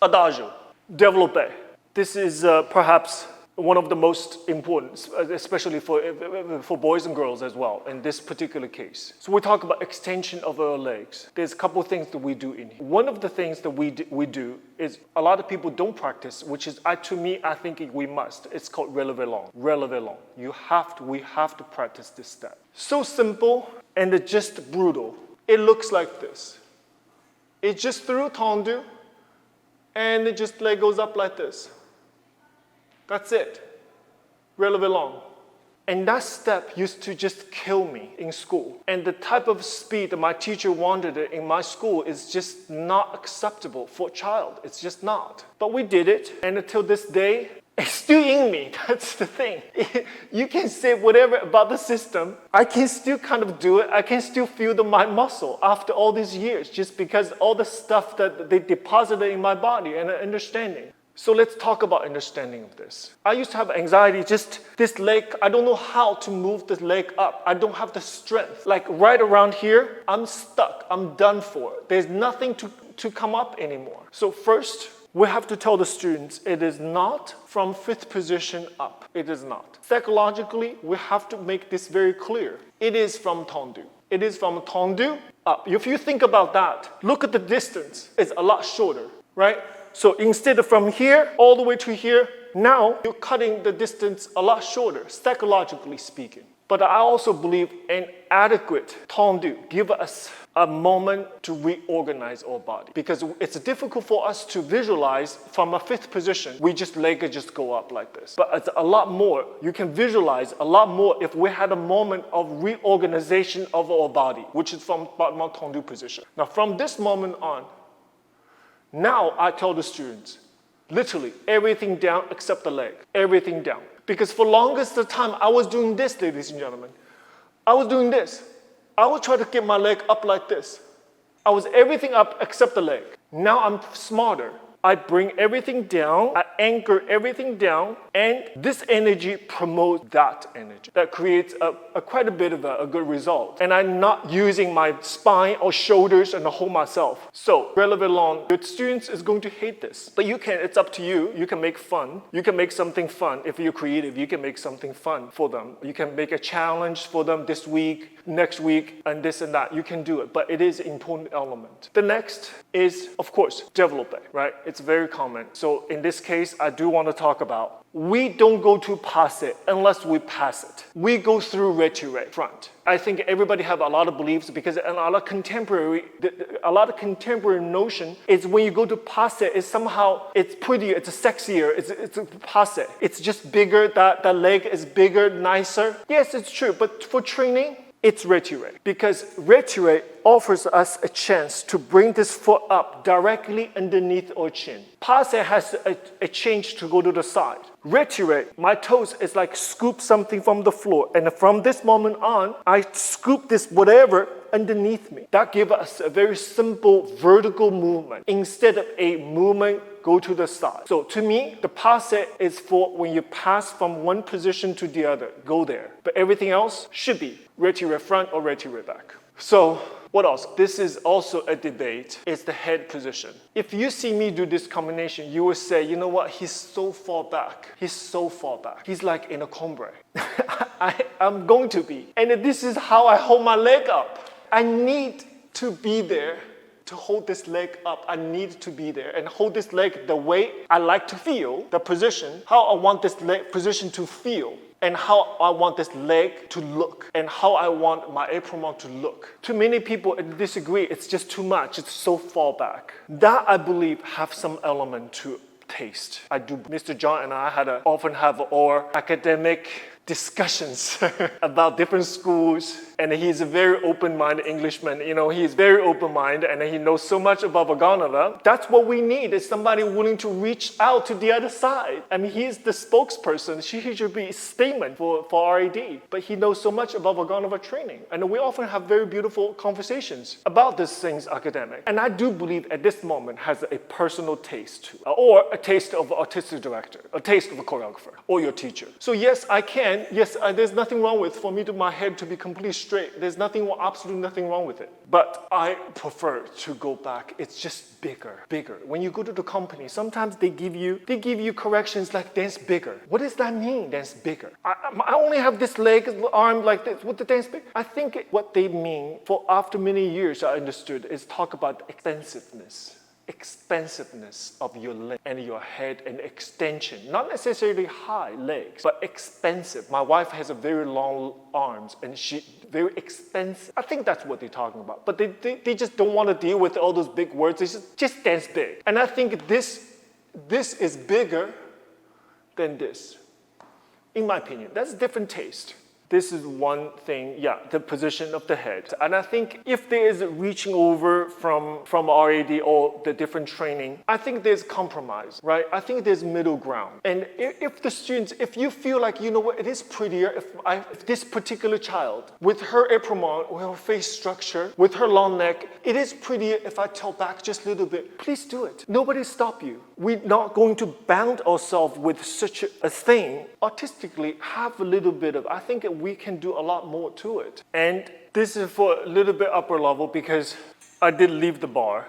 Adagio, développé. This is perhaps one of the most important, especially for boys and girls as well, in this particular case. So we talk about extension of our legs. There's a couple of things that we do in here. One of the things that we do is a lot of people don't practice, which is, to me, I think we must. It's called relevé long. Relevé long. We have to practice this step. So simple, and it's just brutal. It looks like this. It's just through tondu, and it just leg goes up like this. That's it. Relevé long. And that step used to just kill me in school. And the type of speed that my teacher wanted it in my school is just not acceptable for a child. It's just not. But we did it, and until this day, it's still in me. That's the thing. You can say whatever about the system. I can still kind of do it. I can still feel my muscle after all these years, just because all the stuff that they deposited in my body and understanding. So let's talk about understanding of this. I used to have anxiety, just this leg, I don't know how to move this leg up. I don't have the strength. Like right around here, I'm stuck. I'm done for. There's nothing to come up anymore. So first, we have to tell the students it is not from fifth position up. It is not. Psychologically, we have to make this very clear. It is from tondu. It is from tondu up. If you think about that, look at the distance. It's a lot shorter, right? So instead of from here all the way to here, now you're cutting the distance a lot shorter, psychologically speaking. But I also believe an adequate tondu gives us a moment to reorganize our body, because it's difficult for us to visualize from a fifth position. We just leg just go up like this. But it's a lot more. You can visualize a lot more if we had a moment of reorganization of our body, which is from bottom tondu position. Now from this moment on, now I tell the students, literally, everything down except the leg. Everything down. Because for longest time, I was doing this, ladies and gentlemen. I was doing this. I would try to get my leg up like this. I was everything up except the leg. Now I'm smarter. I bring everything down, I anchor everything down, and this energy promotes that energy. That creates quite a bit of a good result. And I'm not using my spine or shoulders and hold myself. So, relevé long, your students is going to hate this. But you can, it's up to you. You can make fun. You can make something fun. If you're creative, you can make something fun for them. You can make a challenge for them this week, next week, and this and that. You can do it, but it is an important element. The next is, of course, développé, right? It's very common. So in this case, I do want to talk about, we don't go to passé unless we pass it. We go through retiré front. I think everybody have a lot of beliefs, because a lot of contemporary notion is when you go to passé, it's somehow, it's prettier, it's sexier, it's passé. It's just bigger, that leg is bigger, nicer. Yes, it's true, but for training, it's retiré, because retiré offers us a chance to bring this foot up directly underneath our chin. Passé has a change to go to the side. Retiré, my toes is like scoop something from the floor, and from this moment on, I scoop this whatever underneath me. That gives us a very simple vertical movement instead of a movement go to the side. So to me, the passé is for when you pass from one position to the other, go there. But everything else should be retiré front or retiré back. So what else? This is also a debate. It's the head position. If you see me do this combination, you will say, you know what? He's so far back. He's so far back. He's like in a combre. I'm going to be. And this is how I hold my leg up. I need to be there to hold this leg up. I need to be there and hold this leg the way I like to feel, the position, how I want this leg position to feel, and how I want this leg to look, and how I want my apron to look. Too many people disagree. It's just too much. It's so far back. That, I believe, have some element to taste. I do. Mr. John and I often have our academic discussions about different schools, and he's a very open-minded Englishman. You know, he's very open-minded, and he knows so much about Vaganova. That's what we need, is somebody willing to reach out to the other side. I mean, he's the spokesperson. He should be a statement for RAD, but he knows so much about Vaganova training. And we often have very beautiful conversations about these things academic. And I do believe at this moment has a personal taste to, or a taste of an artistic director, a taste of a choreographer, or your teacher. So yes, I can And yes, there's nothing wrong with for me to my head to be completely straight. There's nothing, absolutely nothing wrong with it. But I prefer to go back. It's just bigger. When you go to the company, sometimes they give you corrections like dance bigger. What does that mean, dance bigger? I only have this leg, arm like this. What the dance bigger? I think what they mean, for after many years I understood, is talk about expensiveness of your leg and your head and extension. Not necessarily high legs, but expensive. My wife has a very long arms and she very expensive. I think that's what they're talking about. But they just don't want to deal with all those big words. They just dance big. And I think this is bigger than this. In my opinion, that's a different taste. This is one thing, the position of the head. And I think if there is reaching over from RAD or the different training, I think there's compromise, right? I think there's middle ground. And if the students, if you feel like, you know what, it is prettier if this particular child, with her epaulement, with her face structure, with her long neck, it is prettier if I tilt back just a little bit, please do it. Nobody stop you. We're not going to bound ourselves with such a thing. Artistically, have a little bit of, I think we can do a lot more to it. And this is for a little bit upper level because I did leave the bar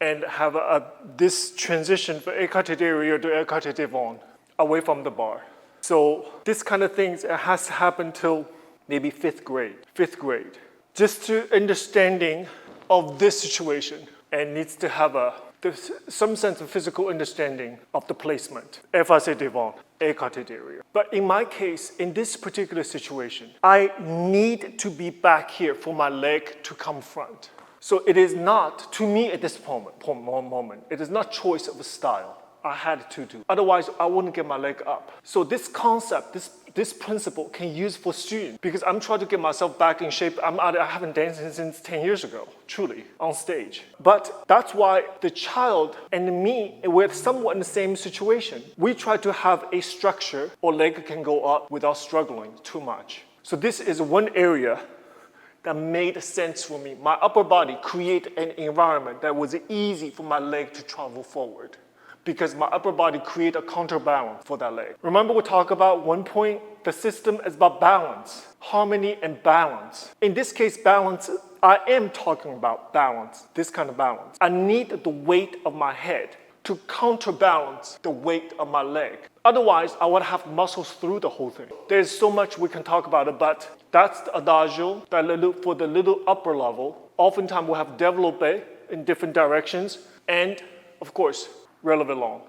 and have this transition from écarté derrière to écarté devant away from the bar. So this kind of things has happened till maybe fifth grade. Just to understanding of this situation and needs to have some sense of physical understanding of the placement. Effacé devant, écarté derrière. But in my case, in this particular situation, I need to be back here for my leg to come front. So it is not, to me at this moment, it is not choice of a style. I had to do. Otherwise, I wouldn't get my leg up. So this concept, this principle can use for students because I'm trying to get myself back in shape. I haven't danced since 10 years ago, truly, on stage. But that's why the child and me, we're somewhat in the same situation. We try to have a structure or leg can go up without struggling too much. So this is one area that made sense for me. My upper body create an environment that was easy for my leg to travel forward, because my upper body create a counterbalance for that leg. Remember we talked about one point, the system is about balance, harmony and balance. In this case, balance, I am talking about balance, this kind of balance. I need the weight of my head to counterbalance the weight of my leg. Otherwise, I would have muscles through the whole thing. There's so much we can talk about it, but that's the Adagio, for the little upper level. Oftentimes we have développé in different directions, and of course, relevant long.